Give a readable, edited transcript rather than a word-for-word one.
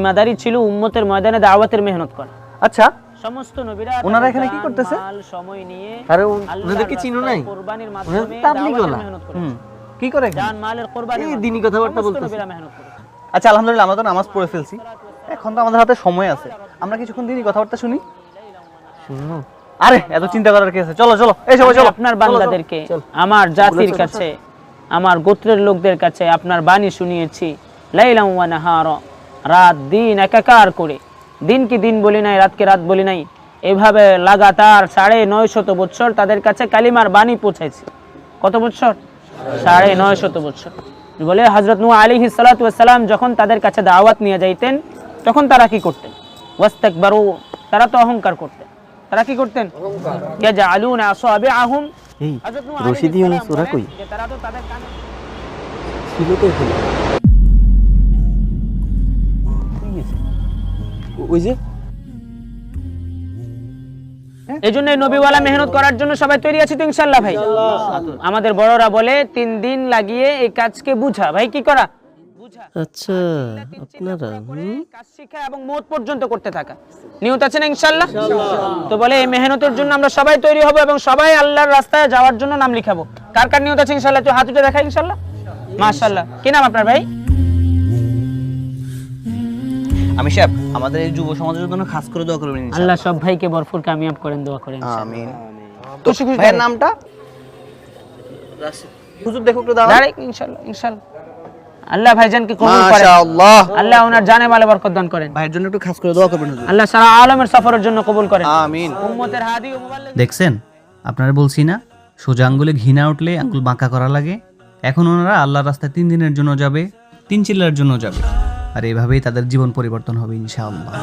জিম্মাদারি ছিল উম্মতের ময়দানে দাওয়াতের মেহনত করা। আচ্ছা, সমস্ত নবীরা ওনারা এখানে কি করতেছে? সময় নিয়ে আরে ওনাদেরকে চিনো নাই? কুরবানির ওনারা মাধ্যমে তাবলীগ দাওয়াতের ওলা। মেহনত করেছে। কি করে? জান মালের কুরবানি। এই দিনী কথাবার্তা বলতেছে। নবীরা মেহনত করেছে। আচ্ছা, আলহামদুলিল্লাহ আমরা তো নামাজ পড়ে ফেলছি, এখন তো আমাদের হাতে সময় আছে, আমরা কিছুক্ষণ দিনই কথাবার্তা শুনি। শুনো, আরে এত চিন্তা করার কি আছে? চলো চলো, এই সবাই চলো। আপনার বান্দাদেরকে আমার জাতির কাছে, আমার গোত্রের লোকদের কাছে আপনার বাণী শুনিয়েছি। লাইলা ওয়া নাহারা, রাত দিন একাকার করে, দিনকে দিন বলি নাই, রাতকে রাত বলি নাই, এভাবে লাগাতার 950 বছর তাদের কাছে কালিমার বাণী পৌঁছাইছে। কত বছর? 950 বছর। বলে হযরত নূহ আলাইহিস সালাতু ওয়াস সালাম যখন তাদের কাছে দাওয়াত নিয়ে যাইতেন, তখন তারা কি করতেন? ওয়াস্তাকবারু, তারা তো অহংকার করতেন। তারা কি করতেন? ইয়াজআলুনা আসাবিআহুম, এই হযরত নূহ রশিদ ইউনুস ওরা কই? যে তারা তো তাদের কানে ছিল তো এখানে। ওই যে এই জন্য নবীওয়ালা মেহনত করার জন্য সবাই তৈরি আছি তো ইনশাআল্লাহ ভাই। আমাদের বড়রা বলে 3 দিন লাগিয়ে এই কাজকে বুঝা। ভাই কি করা? বুঝা। আচ্ছা, আপনারা কাজ শিখা এবং মওত পর্যন্ত করতে থাকা। নিয়ত আছে না ইনশাআল্লাহ? তো বলে এই মেহনতের জন্য আমরা সবাই তৈরি হব এবং সবাই আল্লাহর রাস্তায় যাওয়ার জন্য নাম লিখাবো। কার কার নিয়ত আছে ইনশাআল্লাহ? তো হাত উঠে দেখাই ইনশাআল্লাহ। মাশাআল্লাহ। কি নাম আপনার ভাই? আমি সাহেব, আমাদের এই যুব সমাজের জন্য খাস করে দোয়া করবেন ইনশাআল্লাহ। আল্লাহ সব ভাইকে ভরপুর কামিয়াব করেন, দোয়া করেন। আমিন। তো খুশি খুশি ভাইয়ের নামটা? রাশিদ। হুজুর দেখো একটু দাঁড়ান। ডাইরেক্ট ইনশাআল্লাহ, ইনশাআল্লাহ। আল্লাহ ভাইজানকে কবুল করেন। মাশাআল্লাহ। আল্লাহ ওনার জানে মালে বরকত দান করেন। ভাইয়ের জন্য একটু খাস করে দোয়া করবেন হুজুর। আল্লাহ সারা আলমের সফরের জন্য কবুল করেন। আমিন। উম্মতের হাদি ও মুবাল্লিগ। দেখছেন, আপনারা বলছি না সোজা আঙ্গুলে ঘৃণা উঠলে আঙ্গুল বাঁকা করা লাগে। এখন ওনারা আল্লাহর রাস্তায় 3 দিনের জন্য যাবে, 3 চিল্লার জন্য যাবে, আর এভাবেই তাদের জীবন পরিবর্তন হবে ইনশাআল্লাহ।